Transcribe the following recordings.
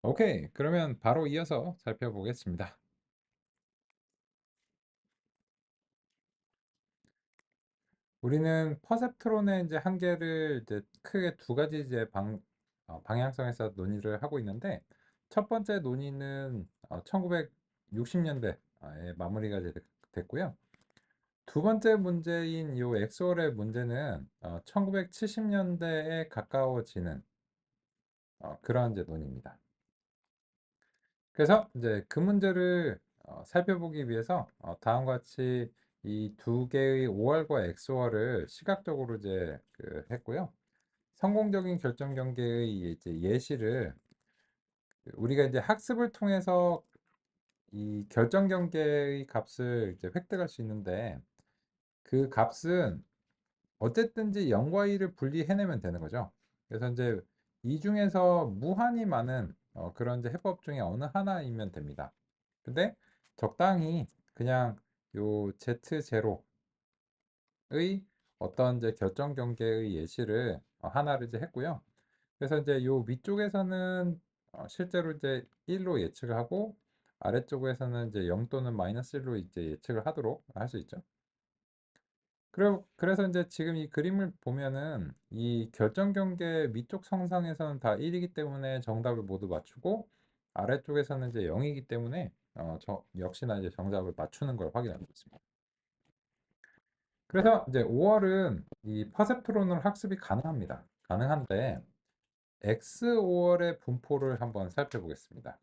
오케이. 그러면 바로 이어서 살펴보겠습니다. 우리는 퍼셉트론의 이제 한계를 이제 크게 두 가지 이제 방향성에서 논의를 하고 있는데, 첫 번째 논의는 1960년대에 마무리가 됐고요. 두 번째 문제인 이 엑소얼의 문제는 1970년대에 가까워지는 그런 이제 논의입니다. 그래서 이제 그 문제를 살펴보기 위해서 다음과 같이 이 두 개의 OR과 XOR을 시각적으로 이제 했고요. 성공적인 결정 경계의 이제 예시를 우리가 이제 학습을 통해서 이 결정 경계의 값을 이제 획득할 수 있는데, 그 값은 어쨌든지 0과 1을 분리해내면 되는 거죠. 그래서 이제 이 중에서 무한히 많은 그런 이제 해법 중에 어느 하나이면 됩니다. 근데 적당히 그냥 요 Z0의 어떤 이제 결정 경계의 예시를 하나를 이제 했고요. 그래서 이제 요 위쪽에서는 실제로 이제 1로 예측을 하고, 아래쪽에서는 이제 0 또는 마이너스 1로 이제 예측을 하도록 할 수 있죠. 그래서 이제 지금 이 그림을 보면은 이 결정 경계 위쪽 성상에서는 다 1이기 때문에 정답을 모두 맞추고, 아래쪽에서는 이제 0이기 때문에 역시나 이제 정답을 맞추는 걸 확인할 수 있습니다. 그래서 이제 5월은 이 퍼셉트론으로 학습이 가능합니다. 가능한데 XOR의 분포를 한번 살펴보겠습니다.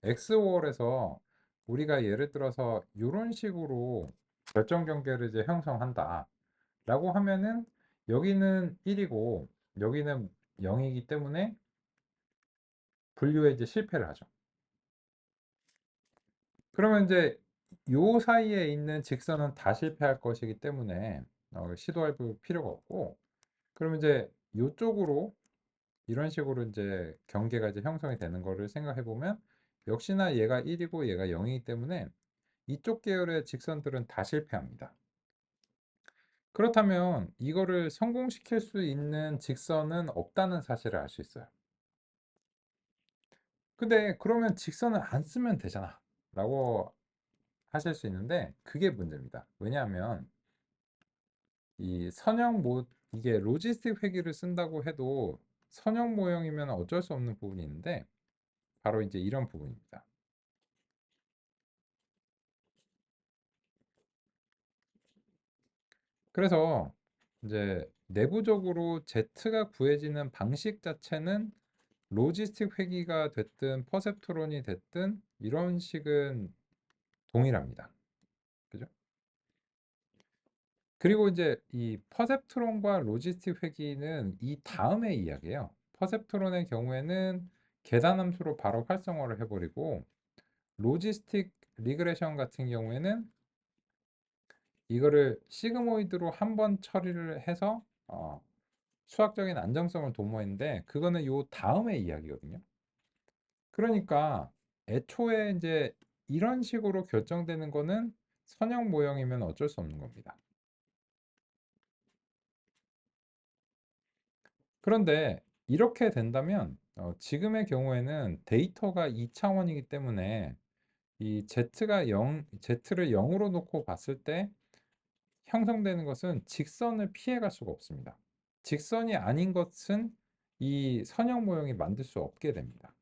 XOR에서 우리가 예를 들어서 이런 식으로 결정 경계를 이제 형성한다 라고 하면은, 여기는 1이고 여기는 0이기 때문에 분류에 이제 실패를 하죠. 그러면 이제 요 사이에 있는 직선은 다 실패할 것이기 때문에 시도할 필요가 없고, 그러면 이제 요쪽으로 이런 식으로 이제 경계가 이제 형성이 되는 거를 생각해 보면, 역시나 얘가 1이고 얘가 0이기 때문에 이쪽 계열의 직선들은 다 실패합니다. 그렇다면 이거를 성공시킬 수 있는 직선은 없다는 사실을 알 수 있어요. 근데 그러면 직선을 안 쓰면 되잖아 라고 하실 수 있는데, 그게 문제입니다. 왜냐하면 이 이게 로지스틱 회귀를 쓴다고 해도 선형 모형이면 어쩔 수 없는 부분이 있는데, 바로 이제 이런 부분입니다. 그래서 이제 내부적으로 Z가 구해지는 방식 자체는 로지스틱 회귀가 됐든 퍼셉트론이 됐든 이런 식은 동일합니다. 그죠? 그리고 이제 이 퍼셉트론과 로지스틱 회귀는 이 다음의 이야기예요. 퍼셉트론의 경우에는 계산 함수로 바로 활성화를 해버리고, 로지스틱 리그레션 같은 경우에는 이거를 시그모이드로 한번 처리를 해서 수학적인 안정성을 도모했는데, 그거는 요 다음의 이야기거든요. 그러니까 애초에 이제 이런 식으로 결정되는 거는 선형 모형이면 어쩔 수 없는 겁니다. 그런데 이렇게 된다면 지금의 경우에는 데이터가 2차원이기 때문에 이 Z를 0으로 놓고 봤을 때 형성되는 것은 직선을 피해갈 수가 없습니다. 직선이 아닌 것은 이 선형 모형이 만들 수 없게 됩니다.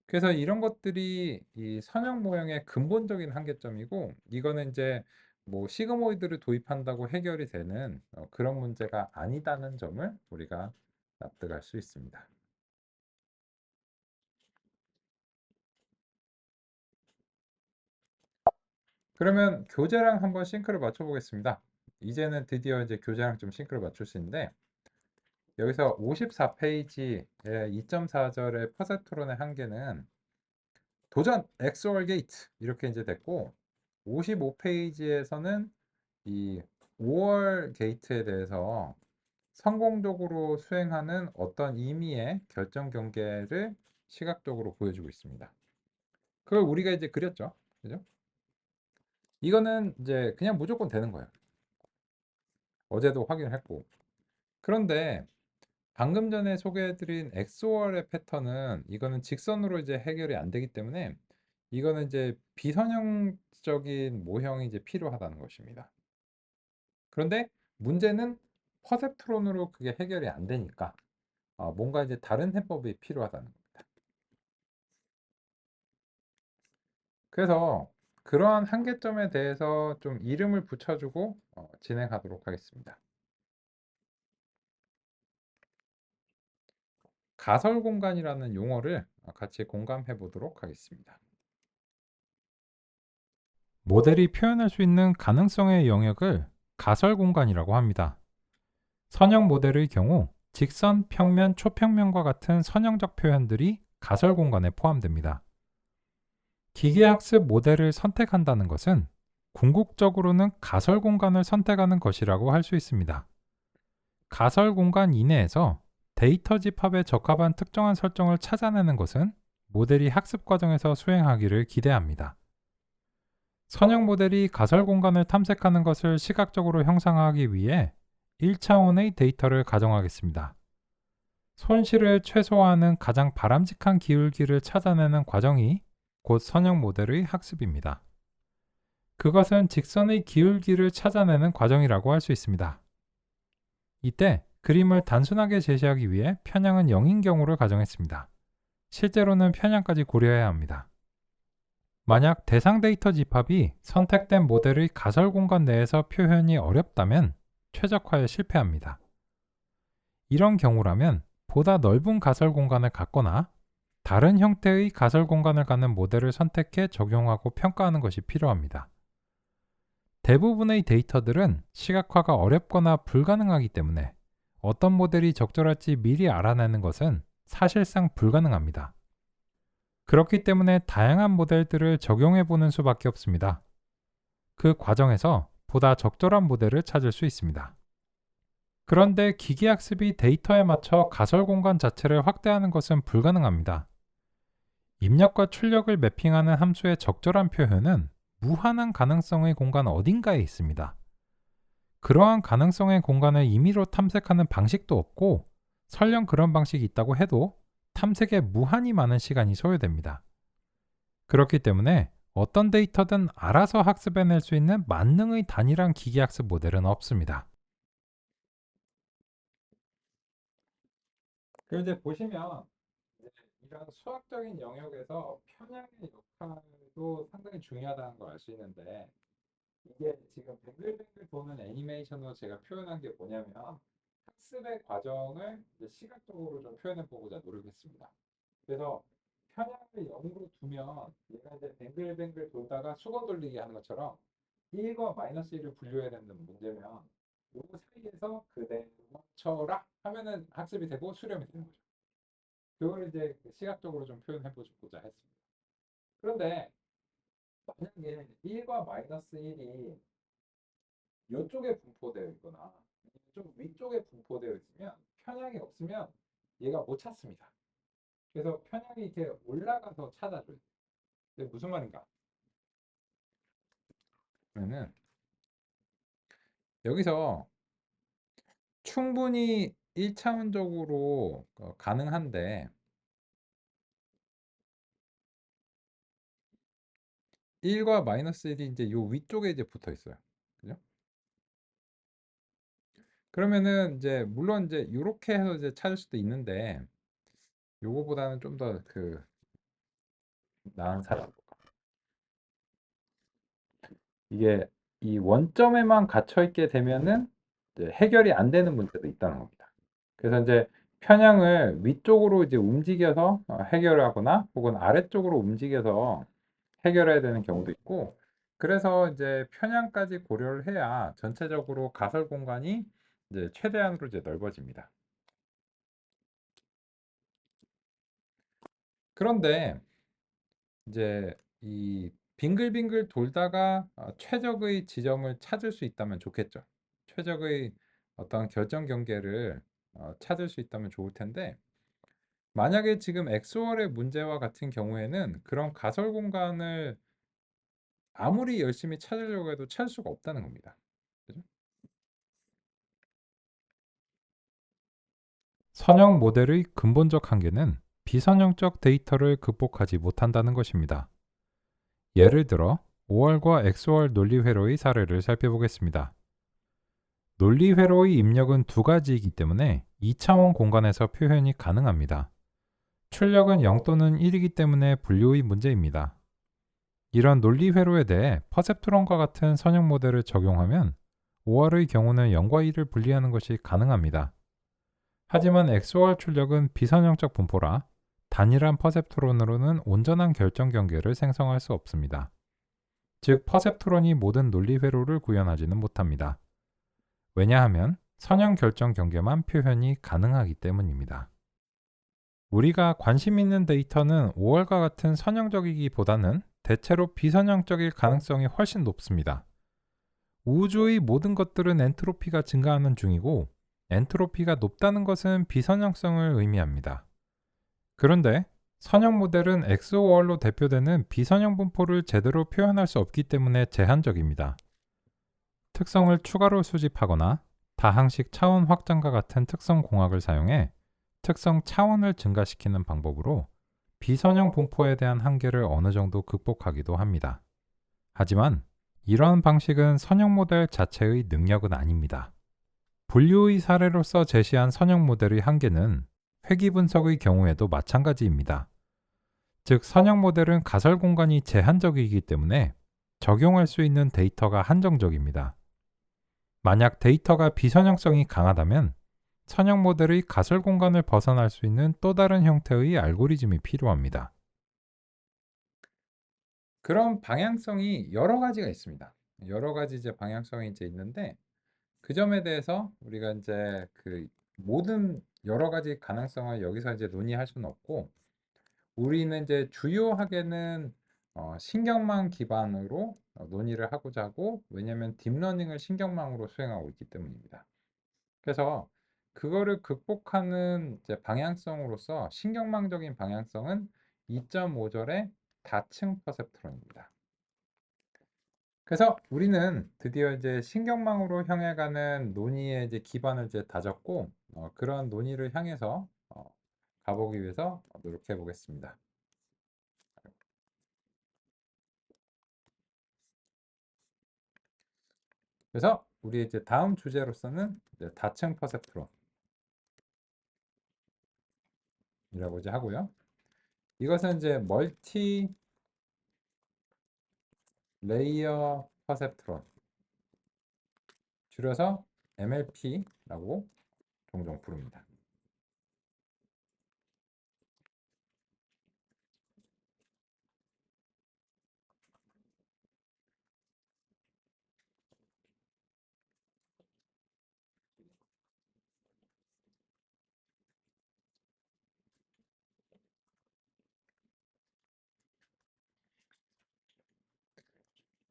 그래서 이런 것들이 이 선형 모형의 근본적인 한계점이고, 이거는 이제 뭐 시그모이드를 도입한다고 해결이 되는 그런 문제가 아니다는 점을 우리가 납득할 수 있습니다. 그러면 교재랑 한번 싱크를 맞춰 보겠습니다. 이제는 드디어 이제 교재랑 좀 싱크를 맞출 수 있는데, 여기서 54페이지의 2.4절의 퍼센트론의 한계는 도전 XOR 게이트 이렇게 이제 됐고, 55페이지에서는 이 5월 게이트에 대해서 성공적으로 수행하는 어떤 의미의 결정 경계를 시각적으로 보여주고 있습니다. 그걸 우리가 이제 그렸죠. 그죠? 이거는 이제 그냥 무조건 되는 거예요. 어제도 확인을 했고. 그런데 방금 전에 소개해드린 엑소월의 패턴은 이거는 직선으로 이제 해결이 안 되기 때문에 이거는 이제 비선형적인 모형이 이제 필요하다는 것입니다. 그런데 문제는 퍼셉트론으로 그게 해결이 안 되니까 뭔가 이제 다른 해법이 필요하다는 겁니다. 그래서 그러한 한계점에 대해서 좀 이름을 붙여주고 진행하도록 하겠습니다. 가설 공간이라는 용어를 같이 공감해 보도록 하겠습니다. 모델이 표현할 수 있는 가능성의 영역을 가설 공간이라고 합니다. 선형 모델의 경우 직선, 평면, 초평면과 같은 선형적 표현들이 가설 공간에 포함됩니다. 기계학습 모델을 선택한다는 것은 궁극적으로는 가설 공간을 선택하는 것이라고 할 수 있습니다. 가설 공간 이내에서 데이터 집합에 적합한 특정한 설정을 찾아내는 것은 모델이 학습 과정에서 수행하기를 기대합니다. 선형 모델이 가설 공간을 탐색하는 것을 시각적으로 형상화하기 위해 1차원의 데이터를 가정하겠습니다. 손실을 최소화하는 가장 바람직한 기울기를 찾아내는 과정이 곧 선형 모델의 학습입니다. 그것은 직선의 기울기를 찾아내는 과정이라고 할 수 있습니다. 이때 그림을 단순하게 제시하기 위해 편향은 0인 경우를 가정했습니다. 실제로는 편향까지 고려해야 합니다. 만약 대상 데이터 집합이 선택된 모델의 가설 공간 내에서 표현이 어렵다면 최적화에 실패합니다. 이런 경우라면 보다 넓은 가설 공간을 갖거나 다른 형태의 가설 공간을 갖는 모델을 선택해 적용하고 평가하는 것이 필요합니다. 대부분의 데이터들은 시각화가 어렵거나 불가능하기 때문에 어떤 모델이 적절할지 미리 알아내는 것은 사실상 불가능합니다. 그렇기 때문에 다양한 모델들을 적용해 보는 수밖에 없습니다. 그 과정에서 보다 적절한 모델을 찾을 수 있습니다. 그런데 기계학습이 데이터에 맞춰 가설 공간 자체를 확대하는 것은 불가능합니다. 입력과 출력을 매핑하는 함수의 적절한 표현은 무한한 가능성의 공간 어딘가에 있습니다. 그러한 가능성의 공간을 임의로 탐색하는 방식도 없고 설령 그런 방식이 있다고 해도 탐색에 무한히 많은 시간이 소요됩니다. 그렇기 때문에 어떤 데이터든 알아서 학습해낼 수 있는 만능의 단일한 기계학습 모델은 없습니다. 그런데 보시면 이런 수학적인 영역에서 편향의 역할도 상당히 중요하다는 걸 알 수 있는데 이게 지금 뱅글뱅글 도는 애니메이션으로 제가 표현한 게 뭐냐면 학습의 과정을 이제 시각적으로 좀 표현해 보고자 노력했습니다. 그래서 편향을 0으로 두면 얘가 이제 뱅글뱅글 돌다가 수건 돌리기 하는 것처럼 1과 마이너스 1을 분류해야 되는 문제면 요 사이에서 그대로 멈춰라 하면은 학습이 되고 수렴이 되는 거죠. 그걸 이제 시각적으로 좀 표현해 보고자 했습니다. 그런데 만약에 1과 마이너스 1이 이쪽에 분포되어 있거나 좀 위쪽에 분포되어 있으면 편향이 없으면 얘가 못 찾습니다. 그래서 편향이 이렇게 올라가서 찾아줘요. 근데 무슨 말인가? 그러면은 여기서 충분히 1차원적으로 가능한데 1과 마이너스 1이 이제 요 위쪽에 이제 붙어 있어요. 그죠? 그러면은 이제 물론 이제 요렇게 해서 이제 찾을 수도 있는데 요거보다는 좀 더 그 나은 사례. 이게 이 원점에만 갇혀 있게 되면은 이제 해결이 안 되는 문제도 있다는 겁니다. 그래서 이제 편향을 위쪽으로 이제 움직여서 해결하거나 혹은 아래쪽으로 움직여서 해결해야 되는 경우도 있고 그래서 이제 편향까지 고려를 해야 전체적으로 가설 공간이 이제 최대한으로 이제 넓어집니다. 그런데 이제 이 빙글빙글 돌다가 최적의 지점을 찾을 수 있다면 좋겠죠. 최적의 어떤 결정 경계를 찾을 수 있다면 좋을 텐데 만약에 지금 엑소월의 문제와 같은 경우에는 그런 가설 공간을 아무리 열심히 찾으려고 해도 찾을 수가 없다는 겁니다. 그죠? 선형 모델의 근본적 한계는 비선형적 데이터를 극복하지 못한다는 것입니다. 예를 들어 OR과 XOR 논리 회로의 사례를 살펴보겠습니다. 논리 회로의 입력은 두 가지이기 때문에 2차원 공간에서 표현이 가능합니다. 출력은 0 또는 1이기 때문에 분류의 문제입니다. 이런 논리 회로에 대해 퍼셉트론과 같은 선형 모델을 적용하면 OR의 경우는 0과 1을 분리하는 것이 가능합니다. 하지만 XOR 출력은 비선형적 분포라 단일한 퍼셉트론으로는 온전한 결정 경계를 생성할 수 없습니다. 즉, 퍼셉트론이 모든 논리 회로를 구현하지는 못합니다. 왜냐하면 선형 결정 경계만 표현이 가능하기 때문입니다. 우리가 관심 있는 데이터는 5월과 같은 선형적이기보다는 대체로 비선형적일 가능성이 훨씬 높습니다. 우주의 모든 것들은 엔트로피가 증가하는 중이고 엔트로피가 높다는 것은 비선형성을 의미합니다. 그런데 선형 모델은 XOR로 대표되는 비선형 분포를 제대로 표현할 수 없기 때문에 제한적입니다. 특성을 추가로 수집하거나 다항식 차원 확장과 같은 특성 공학을 사용해 특성 차원을 증가시키는 방법으로 비선형 분포에 대한 한계를 어느 정도 극복하기도 합니다. 하지만 이러한 방식은 선형 모델 자체의 능력은 아닙니다. 분류의 사례로서 제시한 선형 모델의 한계는 회귀 분석의 경우에도 마찬가지입니다. 즉, 선형 모델은 가설 공간이 제한적이기 때문에 적용할 수 있는 데이터가 한정적입니다. 만약 데이터가 비선형성이 강하다면 선형 모델의 가설 공간을 벗어날 수 있는 또 다른 형태의 알고리즘이 필요합니다. 그런 방향성이 여러 가지가 있습니다. 여러 가지 이제 방향성이 이제 있는데 그 점에 대해서 우리가 이제 그 모든 여러 가지 가능성을 여기서 이제 논의할 수는 없고 우리는 이제 주요하게는 신경망 기반으로 논의를 하고자 하고 왜냐하면 딥러닝을 신경망으로 수행하고 있기 때문입니다. 그래서 그거를 극복하는 이제 방향성으로서 신경망적인 방향성은 2.5절의 다층 퍼셉트론입니다. 그래서 우리는 드디어 이제 신경망으로 향해 가는 논의의 이제 기반을 이제 다졌고 그런 논의를 향해서 가보기 위해서 노력해 보겠습니다. 그래서 우리 이제 다음 주제로서는 이제 다층 퍼셉트론이라고 이제 하고요. 이것은 이제 멀티 레이어 퍼셉트론, 줄여서 MLP라고 종종 부릅니다.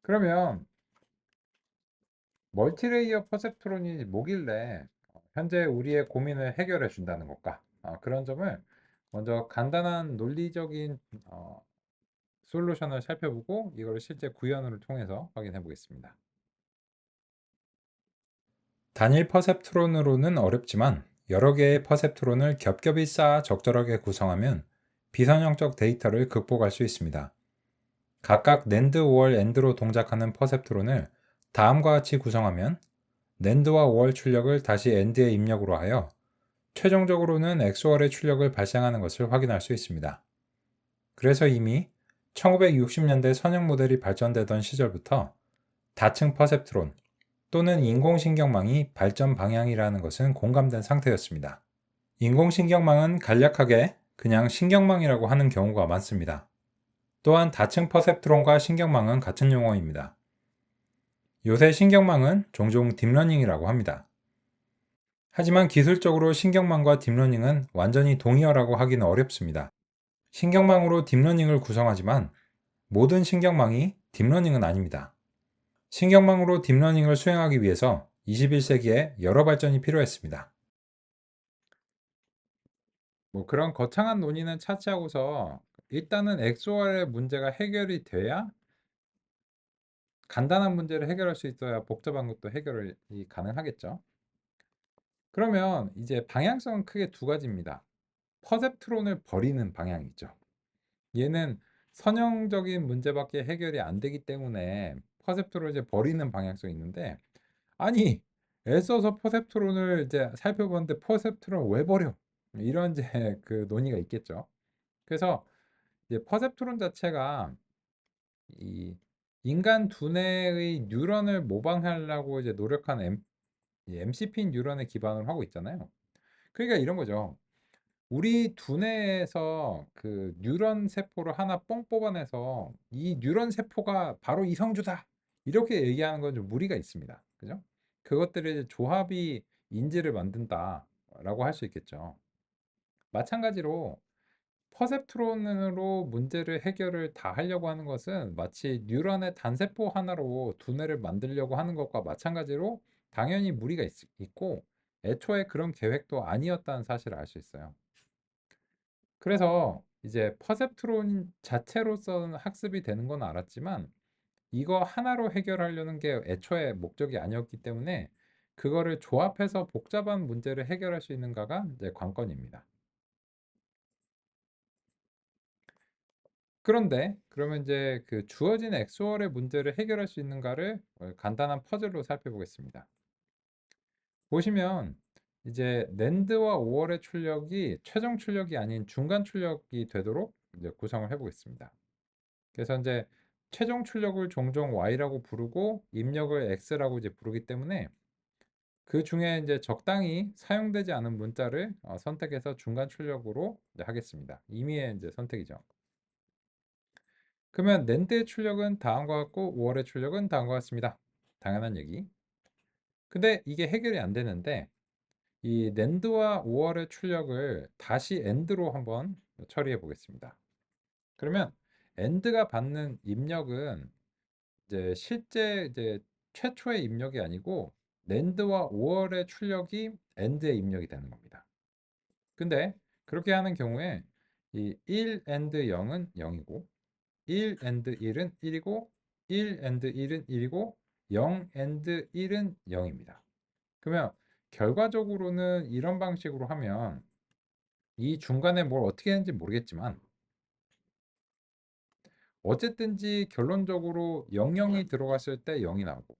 그러면 멀티레이어 퍼셉트론이 뭐길래 현재 우리의 고민을 해결해 준다는 걸까? 그런 점을 먼저 간단한 논리적인 솔루션을 살펴보고 이걸 실제 구현을 통해서 확인해 보겠습니다. 단일 퍼셉트론으로는 어렵지만 여러 개의 퍼셉트론을 겹겹이 쌓아 적절하게 구성하면 비선형적 데이터를 극복할 수 있습니다. 각각 낸드 5월 엔드로 동작하는 퍼셉트론을 다음과 같이 구성하면 낸드와 5월 출력을 다시 엔드에 입력으로 하여 최종적으로는 XOR의 출력을 발생하는 것을 확인할 수 있습니다. 그래서 이미 1960년대 선형 모델이 발전되던 시절부터 다층 퍼셉트론 또는 인공신경망이 발전 방향이라는 것은 공감된 상태였습니다. 인공신경망은 간략하게 그냥 신경망이라고 하는 경우가 많습니다. 또한 다층 퍼셉트론과 신경망은 같은 용어입니다. 요새 신경망은 종종 딥러닝이라고 합니다. 하지만 기술적으로 신경망과 딥러닝은 완전히 동의어라고 하기는 어렵습니다. 신경망으로 딥러닝을 구성하지만 모든 신경망이 딥러닝은 아닙니다. 신경망으로 딥러닝을 수행하기 위해서 21세기에 여러 발전이 필요했습니다. 그런 거창한 논의는 차치하고서 일단은 XOR의 문제가 해결이 돼야 간단한 문제를 해결할 수 있어야 복잡한 것도 해결이 가능하겠죠. 그러면 이제 방향성은 크게 두 가지입니다. 퍼셉트론을 버리는 방향이 있죠. 얘는 선형적인 문제밖에 해결이 안 되기 때문에 퍼셉트론을 이제 버리는 방향성이 있는데, 아니 애써서 퍼셉트론을 이제 살펴봤는데 퍼셉트론 왜 버려? 이런 이제 그 논의가 있겠죠. 그래서 이제 퍼셉트론 자체가 이 인간 두뇌의 뉴런을 모방하려고 이제 노력한 이 MCP 뉴런에 기반을 하고 있잖아요. 그러니까 이런 거죠. 우리 두뇌에서 그 뉴런 세포를 하나 뻥 뽑아내서 이 뉴런 세포가 바로 이성주다, 이렇게 얘기하는 건 좀 무리가 있습니다. 그죠? 그것들의 조합이 인지를 만든다라고 할 수 있겠죠. 마찬가지로 퍼셉트론으로 문제를 해결을 다 하려고 하는 것은 마치 뉴런의 단세포 하나로 두뇌를 만들려고 하는 것과 마찬가지로 당연히 무리가 있고 애초에 그런 계획도 아니었다는 사실을 알 수 있어요. 그래서 이제 퍼셉트론 자체로서는 학습이 되는 건 알았지만 이거 하나로 해결하려는 게 애초에 목적이 아니었기 때문에 그거를 조합해서 복잡한 문제를 해결할 수 있는가가 이제 관건입니다. 그런데 그러면 이제 그 주어진 엑소어의 문제를 해결할 수 있는가를 간단한 퍼즐로 살펴보겠습니다. 보시면 이제 낸드와 5월의 출력이 최종 출력이 아닌 중간 출력이 되도록 이제 구성을 해보겠습니다. 그래서 이제 최종 출력을 종종 Y라고 부르고 입력을 X라고 이제 부르기 때문에 그 중에 이제 적당히 사용되지 않은 문자를 선택해서 중간 출력으로 이제 하겠습니다. 임의의 이제 선택이죠. 그러면 낸드의 출력은 다음과 같고 5월의 출력은 다음과 같습니다. 당연한 얘기. 근데 이게 해결이 안 되는데 이 낸드와 5월의 출력을 다시 end로 한번 처리해 보겠습니다. 그러면 end가 받는 입력은 이제 실제 이제 최초의 입력이 아니고 낸드와 5월의 출력이 end의 입력이 되는 겁니다. 근데 그렇게 하는 경우에 이 1 and 0은 0이고 1 and 1은 1이고 1 and 1은 1이고 0 and 1은 0입니다. 그러면 결과적으로는 이런 방식으로 하면 이 중간에 뭘 어떻게 했는지 모르겠지만 어쨌든지 결론적으로 00이 들어갔을 때 0이 나오고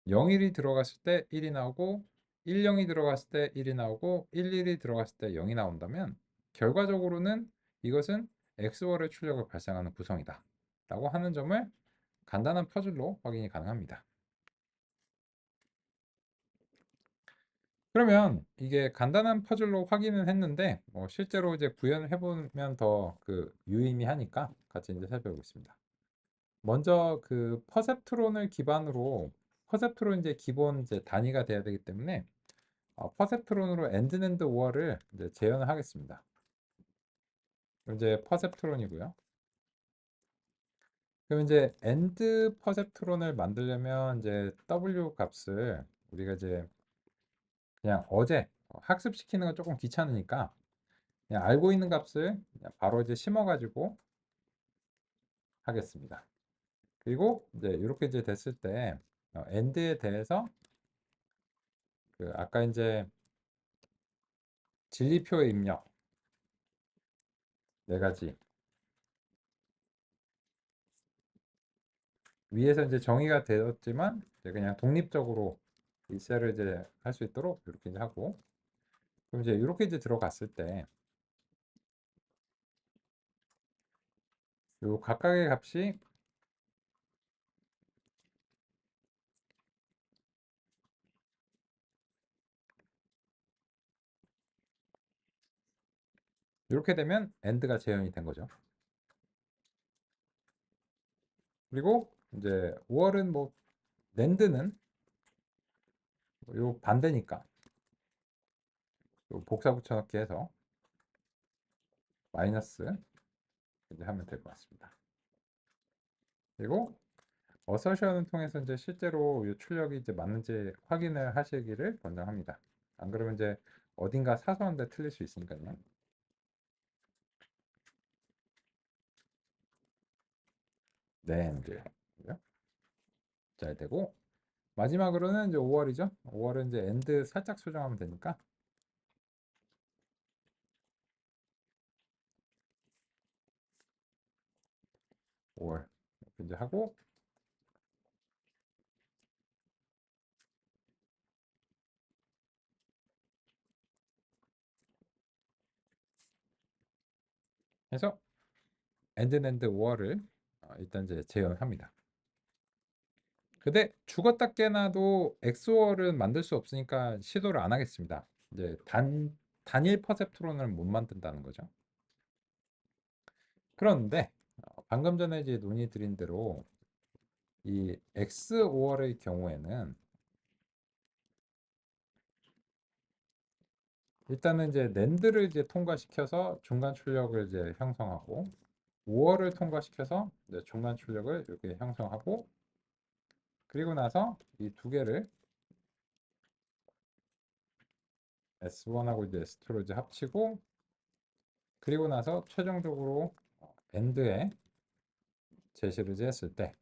01이 들어갔을 때 1이 나오고 10이 들어갔을 때 1이 나오고 11이 들어갔을 때 0이 나온다면 결과적으로는 이것은 XOR의 출력을 발생하는 구성이다 라고 하는 점을 간단한 퍼즐로 확인이 가능합니다. 그러면 이게 간단한 퍼즐로 확인은 했는데 실제로 이제 구현을 해보면 더 그 유의미하니까 같이 이제 살펴보겠습니다. 먼저 그 퍼셉트론을 기반으로 퍼셉트론 이제 기본 이제 단위가 돼야 되기 때문에 퍼셉트론으로 엔드랜드 5월을 이제 재현을 하겠습니다. 그럼 이제 퍼셉트론이고요. 그럼 이제 엔드 퍼셉트론을 만들려면 이제 W 값을 우리가 이제 그냥 어제 학습시키는 건 조금 귀찮으니까 그냥 알고 있는 값을 그냥 바로 이제 심어가지고 하겠습니다. 그리고 이제 이렇게 이제 됐을 때 end에 대해서 그 아까 이제 진리표의 입력 네 가지 위에서 이제 정의가 되었지만 이제 그냥 독립적으로 이 셀을 이제 할 수 있도록 이렇게 이제 하고 그럼 이제 이렇게 이제 들어갔을 때 요 각각의 값이 이렇게 되면 end가 재현이 된 거죠. 그리고 이제 5월은 뭐 낸드는 요 반대니까 요 복사 붙여넣기 해서 마이너스 이제 하면 될 것 같습니다. 그리고 어서션을 통해서 이제 실제로 이 출력이 이제 맞는지 확인을 하시기를 권장합니다. 안 그러면 이제 어딘가 사소한 데 틀릴 수 있으니까요. 네, 이제 잘 되고 마지막으로는 이제 5월이죠. 5월은 이제 엔드 살짝 수정하면 되니까 5월 이렇게 이제 하고 해서 엔드 5월을 일단 이제 재현합니다. 근데 죽었다 깨나도 엑소월은 만들 수 없으니까 시도를 안 하겠습니다. 이제 단일 퍼셉트론을 못 만든다는 거죠. 그런데 방금 전에 이제 논의 드린 대로 이 X5월의 경우에는 일단은 이제 낸드를 이제 통과시켜서 중간 출력을 이제 형성하고 5월을 통과시켜서 이제 중간 출력을 이렇게 형성하고 그리고 나서 이 두 개를 S1하고 이제 S2로 이제 합치고 그리고 나서 최종적으로 엔드에 제시를 이제 했을 때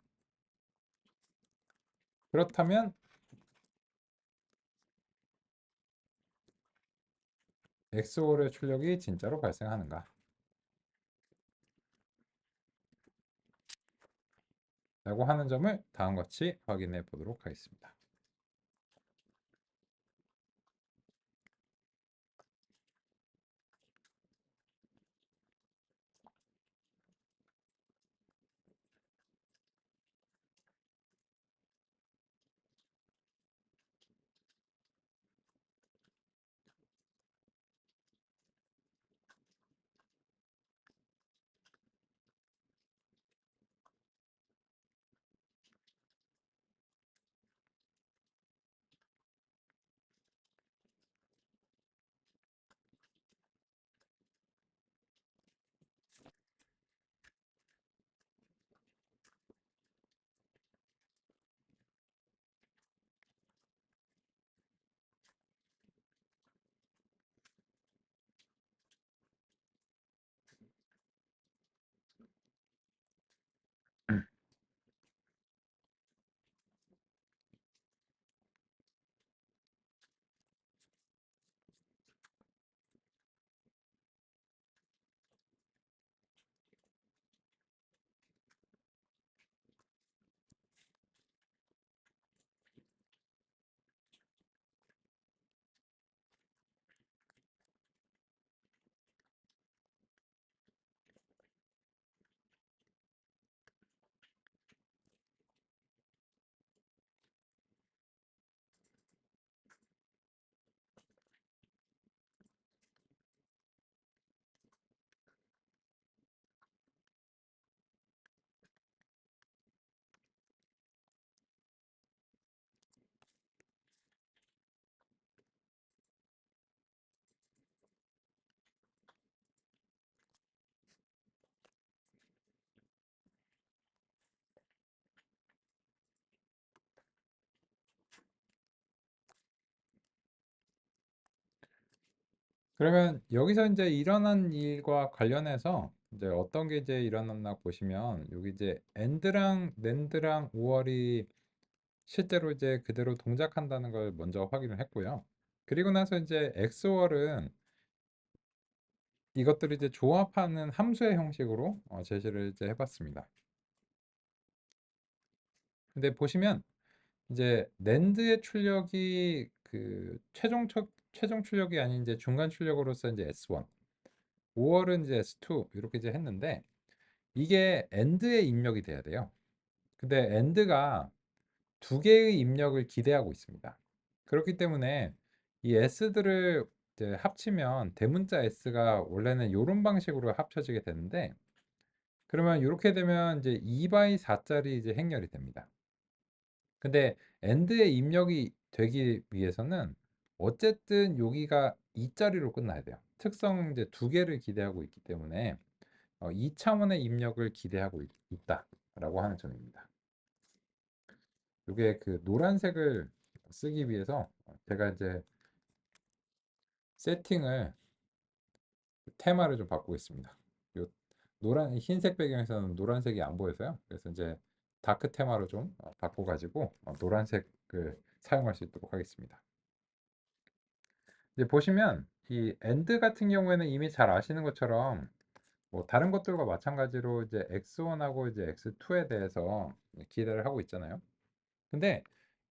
그렇다면 X5의 출력이 진짜로 발생하는가 라고 하는 점을 다음과 같이 확인해 보도록 하겠습니다. 그러면 여기서 이제 일어난 일과 관련해서 이제 어떤 게 이제 일어났나 보시면 여기 이제 엔드랑 낸드랑 5월이 실제로 이제 그대로 동작한다는 걸 먼저 확인을 했고요. 그리고 나서 이제 XOR은 이것들을 이제 조합하는 함수의 형식으로 제시를 이제 해봤습니다. 근데 보시면 이제 낸드의 출력이 그 최종 출력이 아닌 이제 중간 출력으로서 이제 S1, 5월은 이제 S2 이렇게 이제 했는데 이게 엔드의 입력이 돼야 돼요. 근데 엔드가 두 개의 입력을 기대하고 있습니다. 그렇기 때문에 이 S들을 이제 합치면 대문자 S가 원래는 이런 방식으로 합쳐지게 되는데 그러면 이렇게 되면 이제 2 by 4짜리 이제 행렬이 됩니다. 근데 엔드의 입력이 되기 위해서는 어쨌든 여기가 2짜리로 끝나야 돼요. 특성 이제 두 개를 기대하고 있기 때문에 2차원의 입력을 기대하고 있다라고 하는 점입니다. 이게 그 노란색을 쓰기 위해서 제가 이제 세팅을 테마를 좀 바꾸겠습니다. 요 흰색 배경에서는 노란색이 안 보여서요. 그래서 이제 다크 테마로 좀 바꿔가지고 노란색 사용할 수 있도록 하겠습니다. 이제 보시면 이 AND 같은 경우에는 이미 잘 아시는 것처럼 뭐 다른 것들과 마찬가지로 이제 X1하고 이제 X2에 대해서 기대를 하고 있잖아요. 근데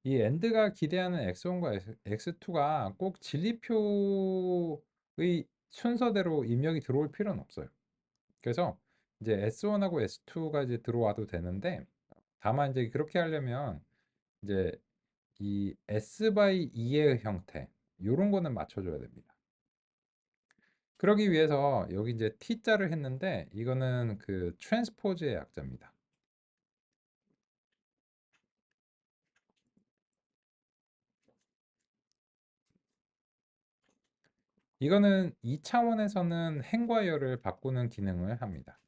이 AND가 기대하는 X1과 X2가 꼭 진리표의 순서대로 입력이 들어올 필요는 없어요. 그래서 이제 S1하고 S2가 이제 들어와도 되는데, 다만 이제 그렇게 하려면 이제 이 S by 2의 형태 요런 거는 맞춰줘야 됩니다. 그러기 위해서 여기 이제 T자를 했는데 이거는 그 트랜스포즈의 약자입니다. 이거는 2차원에서는 행과 열을 바꾸는 기능을 합니다.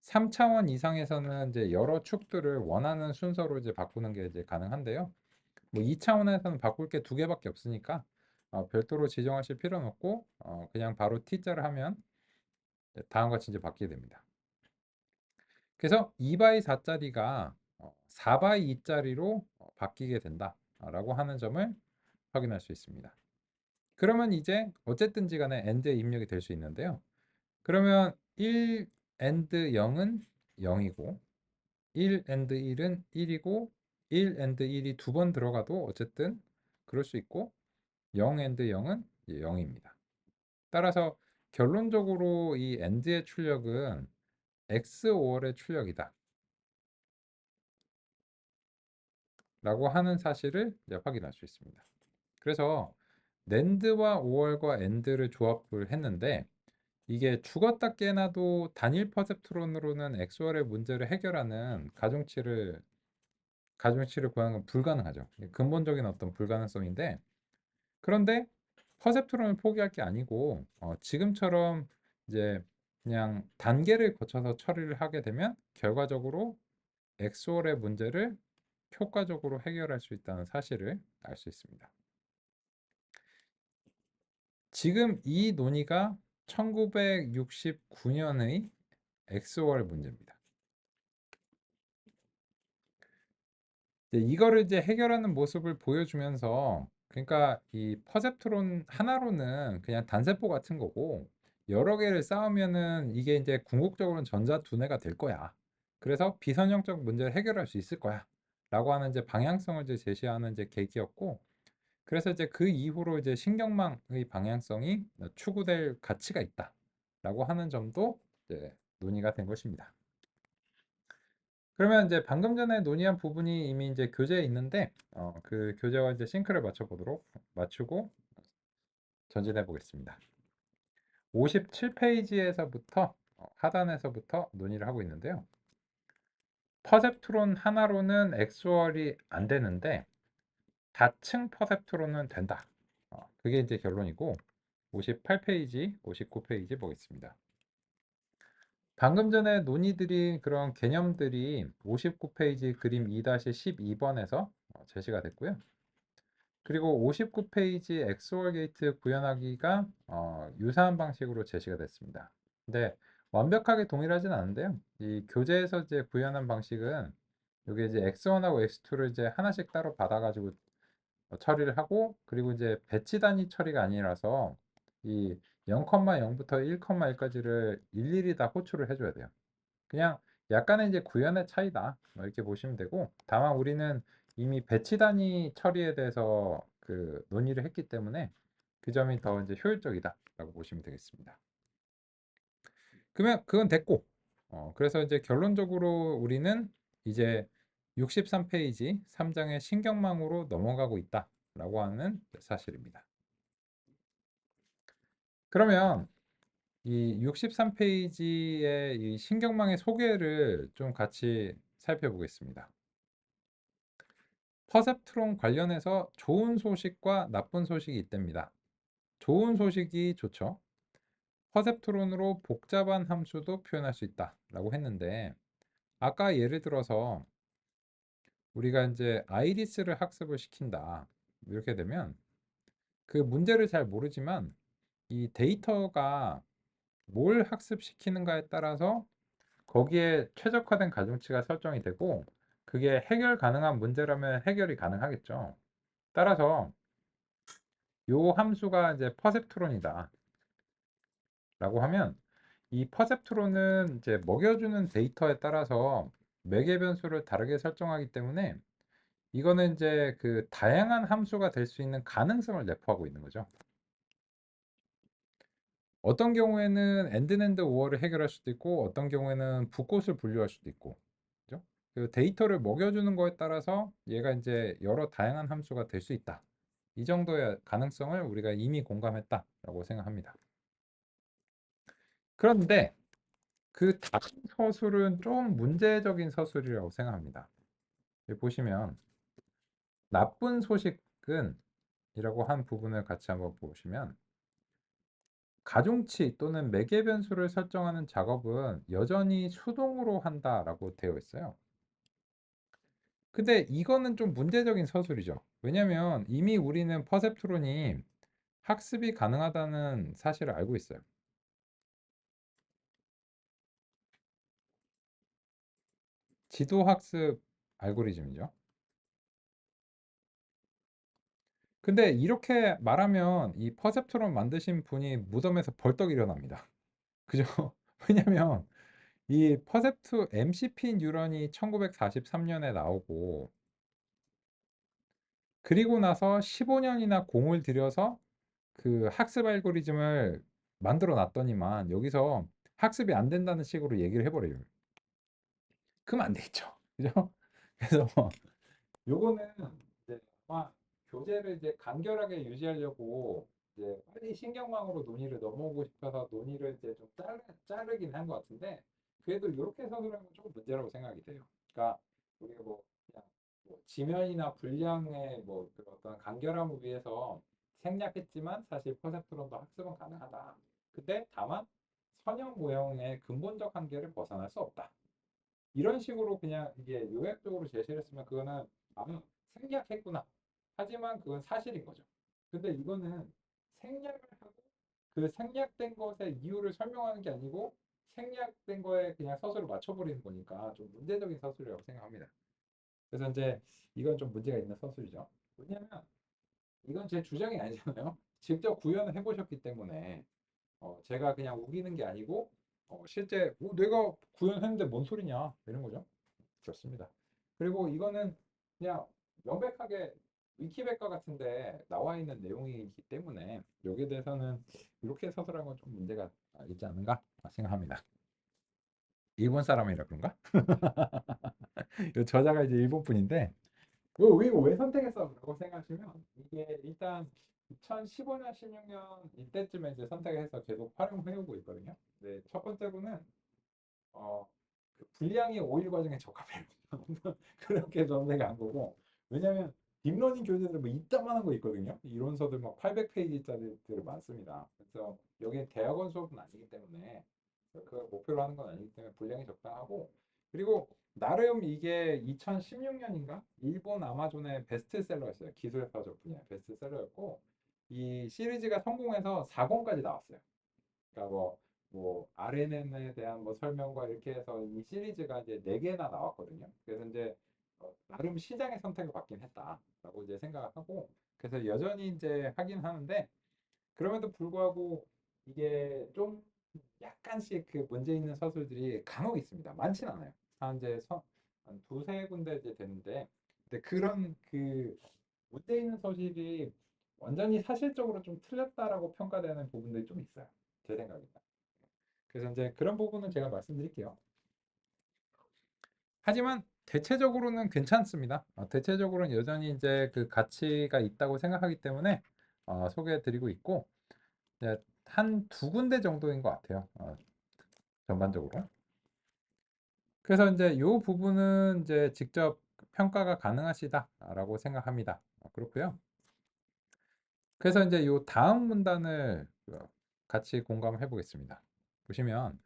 3차원 이상에서는 이제 여러 축들을 원하는 순서로 이제 바꾸는 게 이제 가능한데요. 뭐 2차원에서는 바꿀 게 두 개밖에 없으니까 별도로 지정하실 필요는 없고 그냥 바로 T자를 하면 다음과 같이 이제 바뀌게 됩니다. 그래서 2 x 4짜리가 4 x 2짜리로 바뀌게 된다라고 하는 점을 확인할 수 있습니다. 그러면 이제 어쨌든지 간에 AND에 입력이 될 수 있는데요. 그러면 1 AND 0은 0이고 1 AND 1은 1이고 1 AND 1이 두 번 들어가도 어쨌든 그럴 수 있고 0 AND 0은 0입니다. 따라서 결론적으로 이 AND의 출력은 XOR의 출력이다 라고 하는 사실을 이제 확인할 수 있습니다. 그래서 NAND와 OR과 AND를 조합을 했는데 이게 죽었다 깨나도 단일 퍼셉트론으로는 XOR의 문제를 해결하는 가중치를 구하는 건 불가능하죠. 근본적인 어떤 불가능성인데, 그런데 퍼셉트론을 포기할 게 아니고 지금처럼 이제 그냥 단계를 거쳐서 처리를 하게 되면 결과적으로 XOR의 문제를 효과적으로 해결할 수 있다는 사실을 알 수 있습니다. 지금 이 논의가 1969년의 XOR 문제입니다. 이거를 이제 해결하는 모습을 보여주면서, 그러니까 이 퍼셉트론 하나로는 그냥 단세포 같은 거고 여러 개를 쌓으면은 이게 이제 궁극적으로는 전자 두뇌가 될 거야. 그래서 비선형적 문제를 해결할 수 있을 거야. 라고 하는 이제 방향성을 이제 제시하는 이제 계기였고, 그래서 이제 그 이후로 이제 신경망의 방향성이 추구될 가치가 있다라고 하는 점도 이제 논의가 된 것입니다. 그러면 이제 방금 전에 논의한 부분이 이미 이제 교재에 있는데 그 교재와 이제 싱크를 맞추고 전진해 보겠습니다. 57페이지에서부터 하단에서부터 논의를 하고 있는데요. 퍼셉트론 하나로는 XOR이 안 되는데 다층 퍼셉트론은 된다. 그게 이제 결론이고 58페이지, 59페이지 보겠습니다. 방금 전에 논의드린 그런 개념들이 59페이지 그림 2-12번에서 제시가 됐고요. 그리고 59페이지 XOR 게이트 구현하기가 유사한 방식으로 제시가 됐습니다. 근데 완벽하게 동일하진 않은데요. 이 교재에서 이제 구현한 방식은 여기 이제 X1하고 X2를 이제 하나씩 따로 받아가지고 처리를 하고, 그리고 이제 배치 단위 처리가 아니라서 이 0,0부터 1,1까지를 일일이 다 호출을 해줘야 돼요. 그냥 약간의 이제 구현의 차이다 이렇게 보시면 되고, 다만 우리는 이미 배치 단위 처리에 대해서 그 논의를 했기 때문에 그 점이 더 이제 효율적이다라고 보시면 되겠습니다. 그러면 그건 됐고, 그래서 이제 결론적으로 우리는 이제 63페이지 3장의 신경망으로 넘어가고 있다라고 하는 사실입니다. 그러면 이 63페이지의 이 신경망의 소개를 좀 같이 살펴보겠습니다. 퍼셉트론 관련해서 좋은 소식과 나쁜 소식이 있답니다. 좋은 소식이 좋죠. 퍼셉트론으로 복잡한 함수도 표현할 수 있다라고 했는데, 아까 예를 들어서 우리가 이제 아이리스를 학습을 시킨다 이렇게 되면 그 문제를 잘 모르지만 이 데이터가 뭘 학습시키는가에 따라서 거기에 최적화된 가중치가 설정이 되고 그게 해결 가능한 문제라면 해결이 가능하겠죠. 따라서 요 함수가 이제 퍼셉트론이다 라고 하면 이 퍼셉트론은 이제 먹여주는 데이터에 따라서 매개 변수를 다르게 설정하기 때문에 이거는 이제 그 다양한 함수가 될 수 있는 가능성을 내포하고 있는 거죠. 어떤 경우에는 엔드랜드 오어를 해결할 수도 있고 어떤 경우에는 붓꽃을 분류할 수도 있고, 그죠? 그 데이터를 먹여주는 거에 따라서 얘가 이제 여러 다양한 함수가 될 수 있다. 이 정도의 가능성을 우리가 이미 공감했다라고 생각합니다. 그런데 그 다른 서술은 좀 문제적인 서술이라고 생각합니다. 여기 보시면 나쁜 소식은 이라고 한 부분을 같이 한번 보시면 가중치 또는 매개 변수를 설정하는 작업은 여전히 수동으로 한다라고 되어 있어요. 근데 이거는 좀 문제적인 서술이죠. 왜냐면 이미 우리는 퍼셉트론이 학습이 가능하다는 사실을 알고 있어요. 지도 학습 알고리즘이죠. 근데 이렇게 말하면 이 퍼셉트론 만드신 분이 무덤에서 벌떡 일어납니다. 그죠? 왜냐면 이 퍼셉트 MCP 뉴런이 1943년에 나오고 그리고 나서 15년이나 공을 들여서 그 학습 알고리즘을 만들어 놨더니만 여기서 학습이 안 된다는 식으로 얘기를 해버려요. 그러면 안 되겠죠. 그죠? 그래서 요거는 이제 아마 교재를 이제 간결하게 유지하려고 이제 빨리 신경망으로 논의를 넘어오고 싶어서 논의를 이제 좀 자르긴 한 것 같은데 그래도 이렇게 서술하는 건 조금 문제라고 생각이 돼요. 그러니까 우리가 뭐 그냥 뭐 지면이나 분량의 뭐그 어떤 간결함을 위해서 생략했지만 사실 퍼셉트론도 학습은 가능하다. 근데 다만 선형 모형의 근본적 한계를 벗어날 수 없다. 이런 식으로 그냥 이게 요약적으로 제시를 했으면 그거는 아무 생략했구나. 하지만 그건 사실인 거죠. 근데 이거는 생략을 하고 그 생략된 것의 이유를 설명하는 게 아니고 생략된 거에 그냥 서술을 맞춰버리는 거니까 좀 문제적인 서술이라고 생각합니다. 그래서 이제 이건 좀 문제가 있는 서술이죠. 왜냐하면 이건 제 주장이 아니잖아요. 직접 구현을 해보셨기 때문에 제가 그냥 우기는 게 아니고 실제 내가 구현했는데 뭔 소리냐 이런 거죠. 그렇습니다. 그리고 이거는 그냥 명백하게 위키백과 같은데 나와 있는 내용이기 때문에 여기에 대해서는 이렇게 서술한 건 좀 문제가 있지 않은가 생각합니다. 일본 사람이라 그런가? 이 저자가 이제 일본 분인데 이거 왜 선택했어? 라고 생각하시면 이게 일단 2015년, 16년 이때쯤에 이제 선택해서 계속 활용해오고 있거든요. 네, 첫 번째로는 어, 그 분량이 5일 과정에 적합해요. 그렇게 선택한 거고. 왜냐면 딥러닝 교재들 뭐 이따만한 거 있거든요. 이론서들 막 800페이지짜리들 많습니다. 그래서 여기에 대학원 수업은 아니기 때문에 그 목표로 하는 건 아니기 때문에 분량이 적당하고 그리고 나름 이게 2016년인가 일본 아마존의 베스트셀러였어요. 기술과적 분야 베스트셀러였고 이 시리즈가 성공해서 4권까지 나왔어요. 그러니까 뭐 RNN에 대한 뭐 설명과 이렇게 해서 이 시리즈가 이제 4개나 나왔거든요. 그래서 이제 나름 시장의 선택을 받긴 했다라고 이제 생각을 하고 그래서 여전히 이제 하긴 하는데 그럼에도 불구하고 이게 좀 약간씩 그 문제 있는 서술들이 간혹 있습니다. 많진 않아요. 한 이제 한 두세 군데 이제 되는데 근데 그런 그 문제 있는 서식이 완전히 사실적으로 좀 틀렸다라고 평가되는 부분들이 좀 있어요. 제 생각에. 그래서 이제 그런 부분은 제가 말씀드릴게요. 하지만 대체적으로는 괜찮습니다. 대체적으로는 여전히 이제 그 가치가 있다고 생각하기 때문에 소개해드리고 있고 한 두 군데 정도인 것 같아요. 전반적으로. 그래서 이제 이 부분은 이제 직접 평가가 가능하시다라고 생각합니다. 그렇고요. 그래서 이제 이 다음 문단을 같이 공감해 보겠습니다. 보시면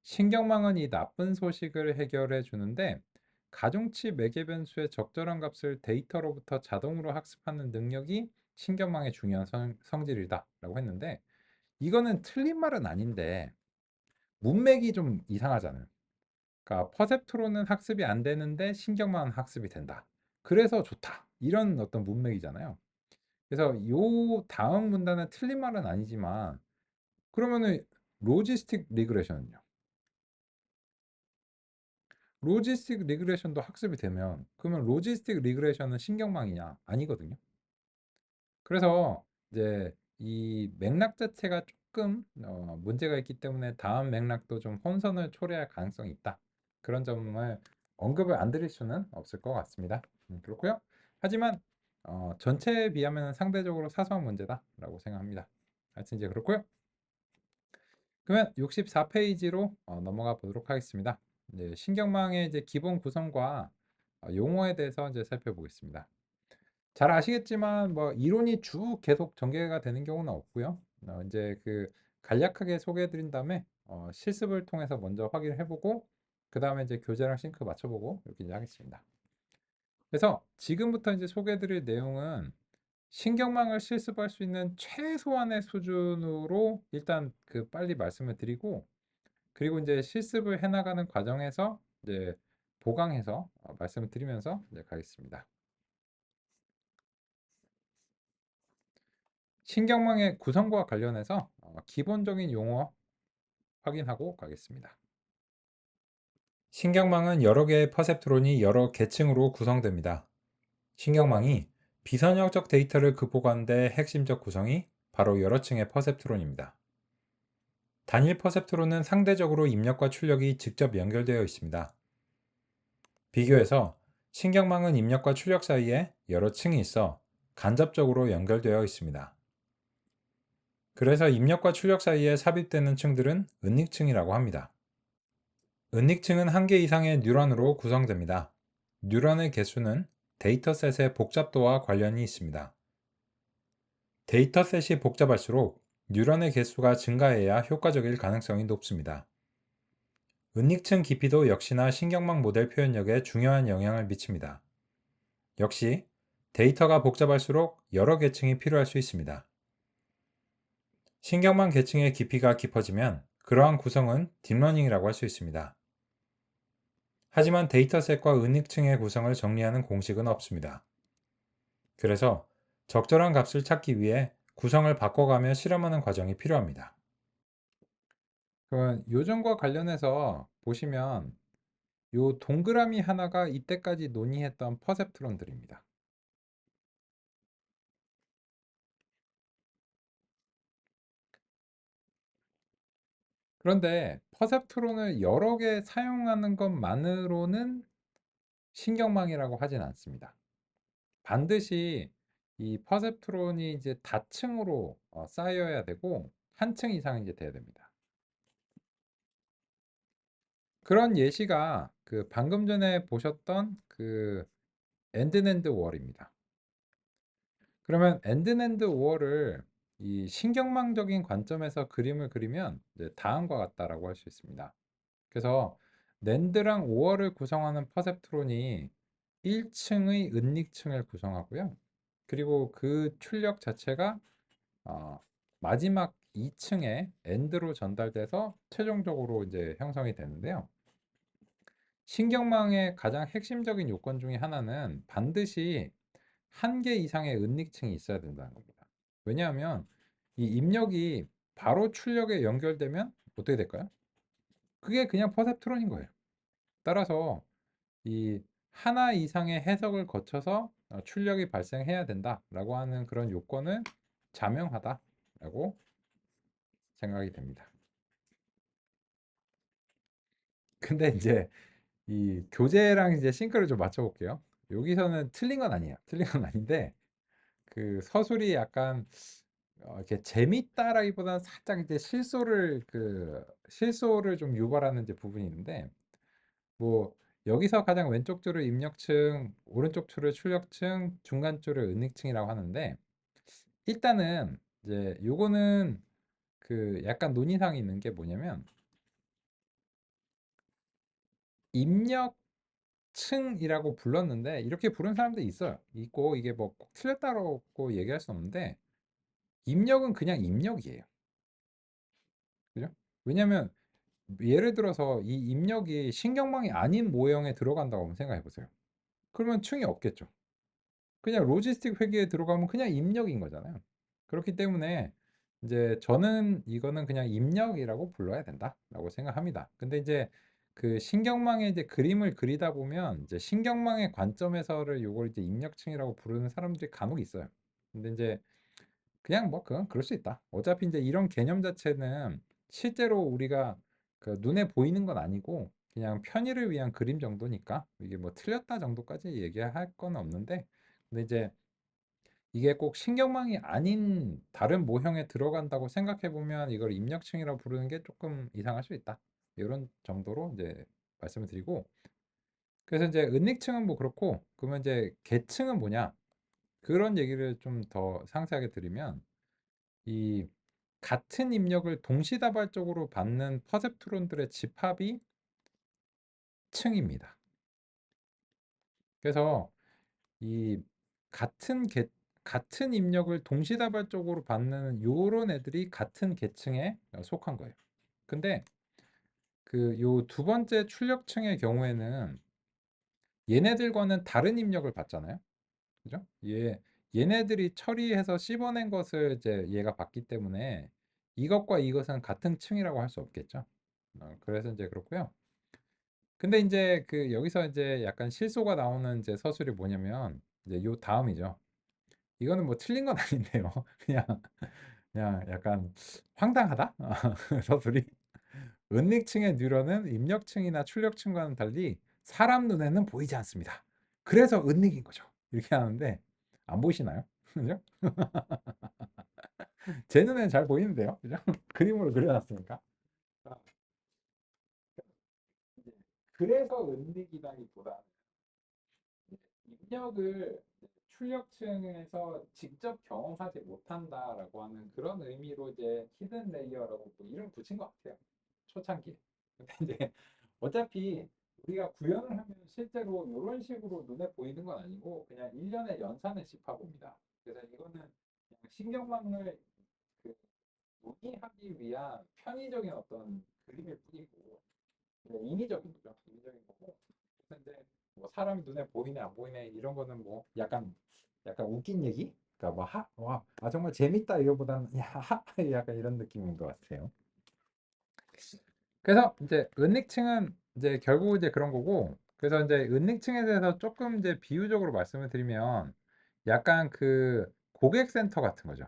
신경망은 이 나쁜 소식을 해결해 주는데 가중치 매개 변수의 적절한 값을 데이터로부터 자동으로 학습하는 능력이 신경망의 중요한 성질이다라고 했는데 이거는 틀린 말은 아닌데 문맥이 좀 이상하잖아요. 그러니까 퍼셉트론은 학습이 안 되는데 신경망은 학습이 된다. 그래서 좋다. 이런 어떤 문맥이잖아요. 그래서 요 다음 문단은 틀린 말은 아니지만 그러면은 로지스틱 리그레션은요? 로지스틱 리그레션도 학습이 되면 그러면 로지스틱 리그레션은 신경망이냐? 아니거든요. 그래서 이제 이 맥락 자체가 조금 문제가 있기 때문에 다음 맥락도 좀 혼선을 초래할 가능성이 있다. 그런 점을 언급을 안 드릴 수는 없을 것 같습니다. 그렇고요. 하지만 전체에 비하면 상대적으로 사소한 문제다라고 생각합니다. 하여튼 이제 그렇고요. 그러면 64페이지로 넘어가 보도록 하겠습니다. 이제 신경망의 이제 기본 구성과 용어에 대해서 이제 살펴보겠습니다. 잘 아시겠지만 뭐 이론이 쭉 계속 전개가 되는 경우는 없고요. 이제 그 간략하게 소개해 드린 다음에 실습을 통해서 먼저 확인을 해보고 그 다음에 이제 교재랑 싱크 맞춰보고 이렇게 이제 하겠습니다. 그래서 지금부터 이제 소개해 드릴 내용은 신경망을 실습할 수 있는 최소한의 수준으로 일단 그 빨리 말씀을 드리고 그리고 이제 실습을 해나가는 과정에서 이제 보강해서 말씀을 드리면서 이제 가겠습니다. 신경망의 구성과 관련해서 기본적인 용어 확인하고 가겠습니다. 신경망은 여러 개의 퍼셉트론이 여러 계층으로 구성됩니다. 신경망이 비선형적 데이터를 극복하는 데 핵심적 구성이 바로 여러 층의 퍼셉트론입니다. 단일 퍼셉트론은 상대적으로 입력과 출력이 직접 연결되어 있습니다. 비교해서 신경망은 입력과 출력 사이에 여러 층이 있어 간접적으로 연결되어 있습니다. 그래서 입력과 출력 사이에 삽입되는 층들은 은닉층이라고 합니다. 은닉층은 한 개 이상의 뉴런으로 구성됩니다. 뉴런의 개수는 데이터셋의 복잡도와 관련이 있습니다. 데이터셋이 복잡할수록 뉴런의 개수가 증가해야 효과적일 가능성이 높습니다. 은닉층 깊이도 역시나 신경망 모델 표현력에 중요한 영향을 미칩니다. 역시 데이터가 복잡할수록 여러 계층이 필요할 수 있습니다. 신경망 계층의 깊이가 깊어지면 그러한 구성은 딥러닝이라고 할 수 있습니다. 하지만 데이터셋과 은닉층의 구성을 정리하는 공식은 없습니다. 그래서 적절한 값을 찾기 위해 구성을 바꿔가며 실험하는 과정이 필요합니다. 그러면 요점과 관련해서 보시면 요 동그라미 하나가 이때까지 논의했던 퍼셉트론들입니다. 그런데 퍼셉트론을 여러 개 사용하는 것만으로는 신경망이라고 하진 않습니다. 반드시 이 퍼셉트론이 이제 다층으로 쌓여야 되고 한 층 이상 이제 돼야 됩니다. 그런 예시가 그 방금 전에 보셨던 그 엔드랜드 월입니다. 그러면 엔드랜드 월을 이 신경망적인 관점에서 그림을 그리면 이제 다음과 같다라고 할 수 있습니다. 그래서 낸드랑 5월을 구성하는 퍼셉트론이 1층의 은닉층을 구성하고요. 그리고 그 출력 자체가 어, 마지막 2층에 엔드로 전달돼서 최종적으로 이제 형성이 되는데요. 신경망의 가장 핵심적인 요건 중에 하나는 반드시 한 개 이상의 은닉층이 있어야 된다는 겁니다. 왜냐하면 이 입력이 바로 출력에 연결되면 어떻게 될까요? 그게 그냥 퍼셉트론인 거예요. 따라서 이 하나 이상의 해석을 거쳐서 출력이 발생해야 된다라고 하는 그런 요건을 자명하다라고 생각이 됩니다. 근데 이제 이 교재랑 이제 싱크를 좀 맞춰 볼게요. 여기서는 틀린 건 아니에요. 틀린 건 아닌데 그 서술이 약간 이렇게 재밌다라기보다는 살짝 이제 실소를 좀 유발하는 이제 부분이 있는데 뭐 여기서 가장 왼쪽 줄을 입력층, 오른쪽 줄을 출력층, 중간 줄을 은닉층이라고 하는데 일단은 이제 요거는 그 약간 논의사항이 있는 게 뭐냐면 입력층이라고 불렀는데 이렇게 부른 사람도 있어요. 있고 이게 뭐 꼭 틀렸다고 얘기할 수 없는데 입력은 그냥 입력이에요. 그죠? 왜냐면 예를 들어서 이 입력이 신경망이 아닌 모형에 들어간다고 한번 생각해 보세요. 그러면 층이 없겠죠. 그냥 로지스틱 회계에 들어가면 그냥 입력인 거잖아요. 그렇기 때문에 이제 저는 이거는 그냥 입력이라고 불러야 된다라고 생각합니다. 근데 이제 그 신경망에 이제 그림을 그리다 보면 이제 신경망의 관점에서를 요걸 이제 입력층이라고 부르는 사람들이 간혹 있어요. 근데 이제 그냥 뭐 그건 그럴 수 있다. 어차피 이제 이런 개념 자체는 실제로 우리가 그 눈에 보이는 건 아니고 그냥 편의를 위한 그림 정도니까 이게 뭐 틀렸다 정도까지 얘기할 건 없는데, 근데 이제 이게 꼭 신경망이 아닌 다른 모형에 들어간다고 생각해 보면 이걸 입력층이라고 부르는 게 조금 이상할 수 있다. 이런 정도로 이제 말씀을 드리고, 그래서 이제 은닉층은 뭐 그렇고, 그러면 이제 계층은 뭐냐? 그런 얘기를 좀 더 상세하게 드리면, 이 같은 입력을 동시다발적으로 받는 퍼셉트론들의 집합이 층입니다. 그래서 이 같은 같은 입력을 동시다발적으로 받는 요런 애들이 같은 계층에 속한 거예요. 근데 그 요 두 번째 출력층의 경우에는 얘네들과는 다른 입력을 받잖아요. 그죠? 얘네들이 처리해서 씹어낸 것을 이제 얘가 받기 때문에 이것과 이것은 같은 층이라고 할 수 없겠죠. 그래서 이제 그렇고요. 근데 이제 그 여기서 이제 약간 실소가 나오는 이제 서술이 뭐냐면 이제 요 다음이죠. 이거는 뭐 틀린 건 아닌데요. 그냥 약간 황당하다. 서술이. 은닉층의 뉴런은 입력층이나 출력층과는 달리 사람 눈에는 보이지 않습니다. 그래서 은닉인 거죠. 이렇게 하는데 안 보이시나요? 그죠? 제 눈에는 잘 보이는데요. 그죠? 그림으로 그려놨으니까. 아, 이제 그래서 은닉이라기보다 입력을 출력층에서 직접 경험하지 못한다라고 하는 그런 의미로 이제 히든 레이어라고 또 이름 붙인 것 같아요. 초창기에. 근데 이제 어차피 우리가 구현을 하면 실제로 이런 식으로 눈에 보이는 건 아니고 그냥 일련의 연산의 집합입니다. 그래서 이거는 그냥 신경망을 그 논의하기 위한 편의적인 어떤 그림일 뿐이고 그냥 인위적인 거죠. 인위적인 거고. 그래서 이제 뭐 사람이 눈에 보이네 안 보이네 이런 거는 뭐 약간 웃긴 얘기? 그러니까 뭐 와, 아 정말 재밌다 이거보다는 야, 하, 약간 이런 느낌인 것 같아요. 그래서 이제 은닉층은 이제 결국 이제 그런 거고, 그래서 이제 은닉층에 대해서 조금 이제 비유적으로 말씀을 드리면 약간 그 고객센터 같은 거죠.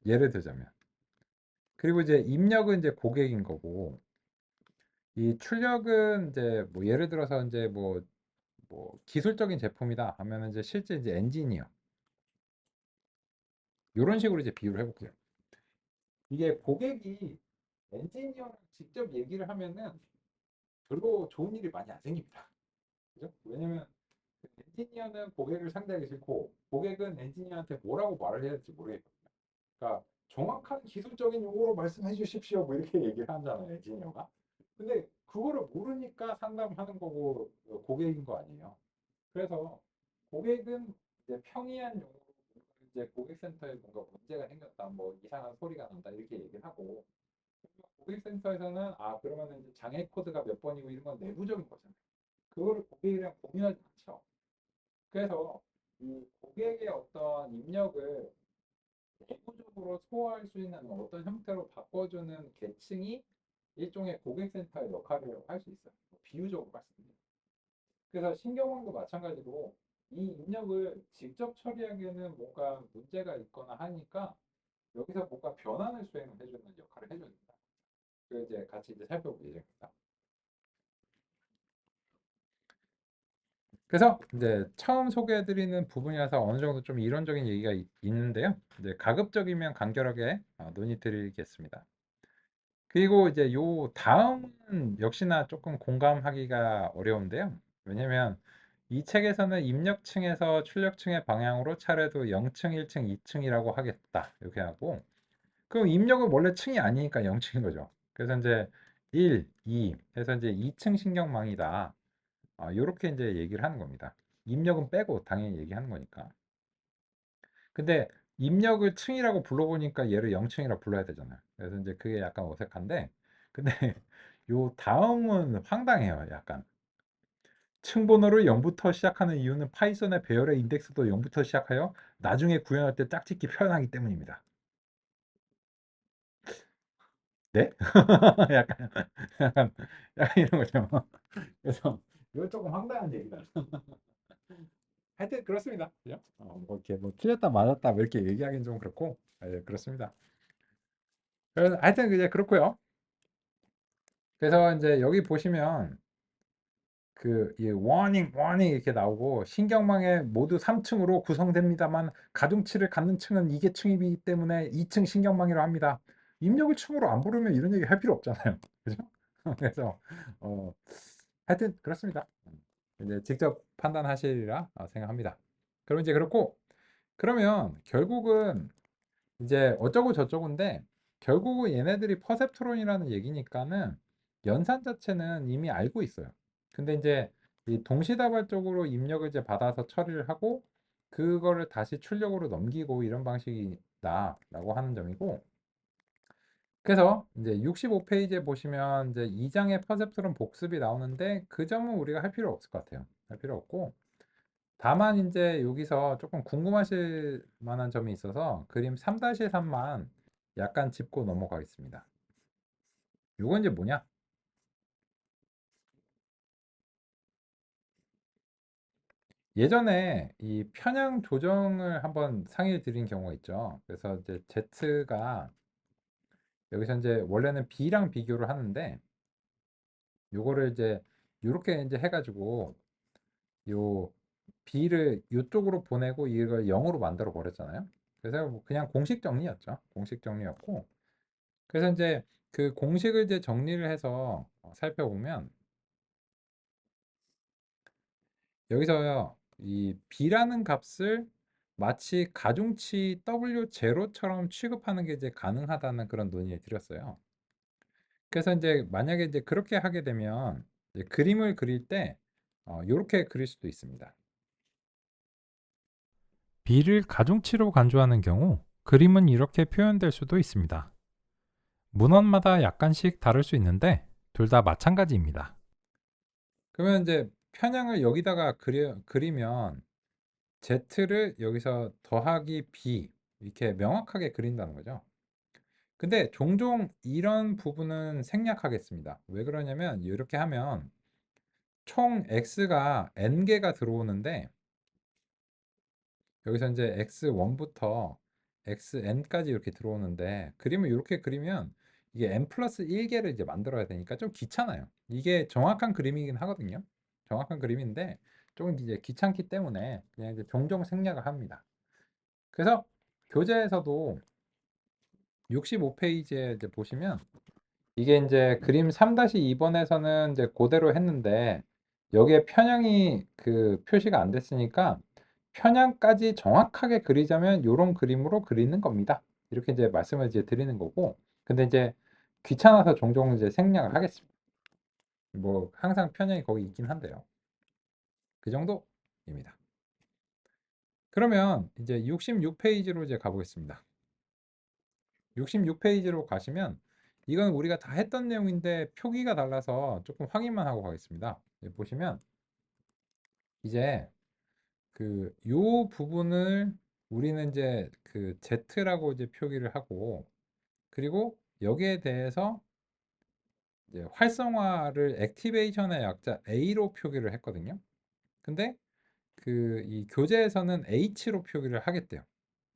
예를 들자면. 그리고 이제 입력은 이제 고객인 거고, 이 출력은 이제 뭐 예를 들어서 이제 뭐 기술적인 제품이다 하면 이제 실제 이제 엔지니어 이런 식으로 이제 비유를 해볼게요. 이게 고객이 엔지니어랑 직접 얘기를 하면은 별로 좋은 일이 많이 안 생깁니다. 그죠? 왜냐면 엔지니어는 고객을 상대하기 싫고 고객은 엔지니어한테 뭐라고 말을 해야 될지 모르겠거든요. 그러니까 정확한 기술적인 용어로 말씀해 주십시오. 뭐 이렇게 얘기를 하잖아요, 엔지니어가. 근데 그거를 모르니까 상담하는 거고 고객인 거 아니에요. 그래서 고객은 이제 평이한 용어로 이제 고객센터에 뭔가 문제가 생겼다, 뭐 이상한 소리가 난다 이렇게 얘기를 하고, 고객센터에서는 아 그러면 이제 장애 코드가 몇 번이고 이런 건 내부적인 거잖아요. 그거를 고객이랑 공유하지 않죠. 그래서 이 고객의 어떤 입력을 내부적으로 소화할 수 있는 어떤 형태로 바꿔주는 계층이 일종의 고객센터의 역할을 할 수 있어요. 비유적으로 말씀드립니다. 그래서 신경망도 마찬가지로 이 입력을 직접 처리하기에는 뭔가 문제가 있거나 하니까 여기서 뭔가 변환을 수행을 해주는 역할을 해줍니다. 그 이제 같이 이제 살펴볼 예정입니다. 그래서 이제 처음 소개해드리는 부분이라서 어느 정도 좀 이론적인 얘기가 있는데요. 이제 가급적이면 간결하게 논의드리겠습니다. 그리고 이제 요 다음은 역시나 조금 공감하기가 어려운데요. 왜냐면 이 책에서는 입력층에서 출력층의 방향으로 차례도 0층, 1층, 2층이라고 하겠다. 이렇게 하고, 그럼 입력은 원래 층이 아니니까 0층인 거죠. 그래서 이제 1, 2 해서 이제 2층 신경망이다. 요렇게 이제 얘기를 하는 겁니다. 입력은 빼고 당연히 얘기하는 거니까. 근데 입력을 층이라고 불러보니까 얘를 0층이라 불러야 되잖아요. 그래서 이제 그게 약간 어색한데, 근데 요 다음은 황당해요. 약간 층 번호를 0부터 시작하는 이유는 파이썬의 배열의 인덱스도 0부터 시작하여 나중에 구현할 때 짝짓기 표현하기 때문입니다. 네? 약간 약간 약간 이런 거죠. 그래서 이거 조금 황당한 얘기다. 하여튼 그렇습니다. 그죠? 뭐 이렇게 뭐 틀렸다 맞았다 뭐 이렇게 얘기하기는 좀 그렇고, 예, 그렇습니다. 그래서 하여튼 이제 그렇고요. 그래서 이제 여기 보시면 이 워닝 이렇게 나오고 신경망에 모두 3층으로 구성됩니다만 가중치를 갖는 층은 이계 층이기 때문에 2층 신경망이라고 합니다. 입력을 층으로 안 부르면 이런 얘기 할 필요 없잖아요. 그죠? 그래서 어, 하여튼 그렇습니다. 이제 직접 판단하시리라 생각합니다. 그럼 이제 그렇고, 그러면 결국은 이제 어쩌고 저쩌고인데, 결국은 얘네들이 퍼셉트론이라는 얘기니까는 연산 자체는 이미 알고 있어요. 근데 이제 이 동시다발적으로 입력을 이제 받아서 처리를 하고 그거를 다시 출력으로 넘기고 이런 방식이다라고 하는 점이고, 그래서 이제 65페이지에 보시면 이제 2장의 퍼셉트론 복습이 나오는데 그 점은 우리가 할 필요 없을 것 같아요. 할 필요 없고, 다만 이제 여기서 조금 궁금하실 만한 점이 있어서 그림 3-3만 약간 짚고 넘어가겠습니다. 요건 이제 뭐냐? 예전에 이 편향 조정을 한번 상의를 드린 경우가 있죠. 그래서 이제 Z가 여기서 이제 원래는 B랑 비교를 하는데 요거를 이제 요렇게 이제 해가지고 요 B를 요쪽으로 보내고 이걸 0으로 만들어 버렸잖아요. 그래서 뭐 그냥 공식 정리였죠. 공식 정리였고, 그래서 이제 그 공식을 이제 정리를 해서 살펴보면 여기서요 이 b라는 값을 마치 가중치 W0처럼 취급하는 게 이제 가능하다는 그런 논의를 드렸어요. 그래서 이제 만약에 이제 그렇게 하게 되면 이제 그림을 그릴 때 이렇게 그릴 수도 있습니다. b를 가중치로 간주하는 경우 그림은 이렇게 표현될 수도 있습니다. 문헌마다 약간씩 다를 수 있는데 둘 다 마찬가지입니다. 그러면 이제 편향을 여기다가 그리면 Z를 여기서 더하기 B 이렇게 명확하게 그린다는 거죠. 근데 종종 이런 부분은 생략하겠습니다. 왜 그러냐면 이렇게 하면 총 x가 n개가 들어오는데 여기서 이제 x1부터 xn까지 이렇게 들어오는데 그림을 이렇게 그리면 이게 n 플러스 1개를 이제 만들어야 되니까 좀 귀찮아요. 이게 정확한 그림이긴 하거든요. 정확한 그림인데 좀 이제 귀찮기 때문에 그냥 이제 종종 생략을 합니다. 그래서 교재에서도 65페이지에 이제 보시면 이게 이제 그림 3-2번에서는 이제 그대로 했는데 여기에 편향이 그 표시가 안 됐으니까 편향까지 정확하게 그리자면 이런 그림으로 그리는 겁니다. 이렇게 이제 말씀을 이제 드리는 거고, 근데 이제 귀찮아서 종종 이제 생략을 하겠습니다. 뭐 항상 편향이 거기 있긴 한데요. 그 정도입니다. 그러면 이제 66페이지로 이제 가보겠습니다. 66페이지로 가시면 이건 우리가 다 했던 내용인데 표기가 달라서 조금 확인만 하고 가겠습니다. 보시면 이제 요 부분을 우리는 이제 Z라고 이제 표기를 하고, 그리고 여기에 대해서 이제 활성화를 액티베이션의 약자 A로 표기를 했거든요. 근데 이 교재에서는 H로 표기를 하겠대요.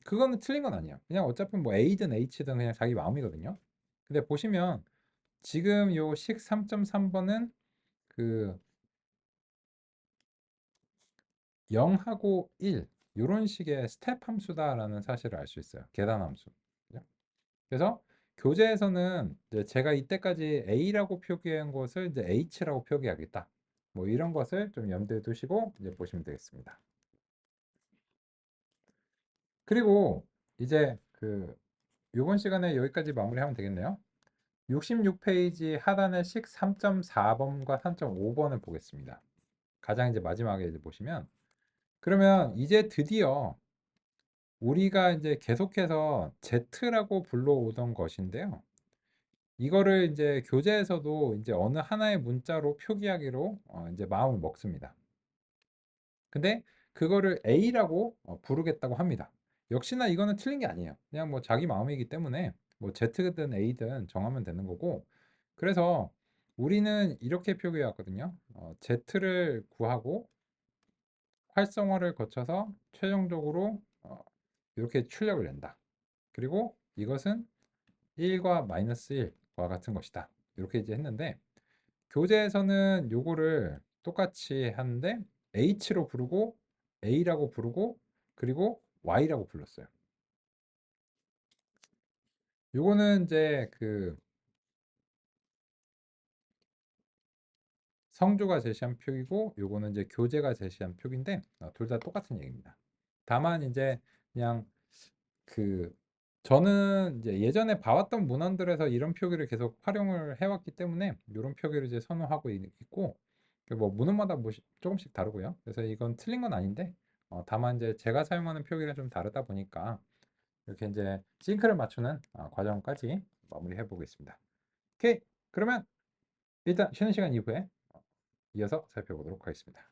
그거는 틀린 건 아니에요. 그냥 어차피 뭐 A든 H든 그냥 자기 마음이거든요. 근데 보시면 지금 요 식 3.3번은 그 0하고 1 이런 식의 스텝 함수다라는 사실을 알 수 있어요. 계산 함수. 그죠? 그래서 교재에서는 이제 제가 이때까지 A라고 표기한 것을 이제 H라고 표기하겠다. 뭐 이런 것을 좀 염두에 두시고 이제 보시면 되겠습니다. 그리고 이제 이번 시간에 여기까지 마무리하면 되겠네요. 66페이지 하단의 식 3.4번과 3.5번을 보겠습니다. 가장 이제 마지막에 이제 보시면, 그러면 이제 드디어 우리가 이제 계속해서 Z라고 불러오던 것인데요. 이거를 이제 교재에서도 이제 어느 하나의 문자로 표기하기로 이제 마음을 먹습니다. 근데 그거를 A라고 부르겠다고 합니다. 역시나 이거는 틀린 게 아니에요. 그냥 뭐 자기 마음이기 때문에 뭐 Z든 A든 정하면 되는 거고. 그래서 우리는 이렇게 표기해 왔거든요. Z를 구하고 활성화를 거쳐서 최종적으로 이렇게 출력을 낸다. 그리고 이것은 1과 마이너스 1과 같은 것이다. 이렇게 이제 했는데 교재에서는 요거를 똑같이 하는데 H로 부르고 A라고 부르고 그리고 Y라고 불렀어요. 요거는 이제 그 성조가 제시한 표기고 요거는 이제 교재가 제시한 표기인데 둘 다 똑같은 얘기입니다. 다만 이제 그냥 그 저는 이제 예전에 봐왔던 문헌들에서 이런 표기를 계속 활용을 해왔기 때문에 이런 표기를 이제 선호하고 있고 그뭐 문헌마다 뭐 조금씩 다르고요. 그래서 이건 틀린 건 아닌데 다만 이제 제가 사용하는 표기랑 좀 다르다 보니까 이렇게 이제 싱크를 맞추는 과정까지 마무리해 보겠습니다. 오케이. 그러면 일단 쉬는 시간 이후에 이어서 살펴보도록 하겠습니다.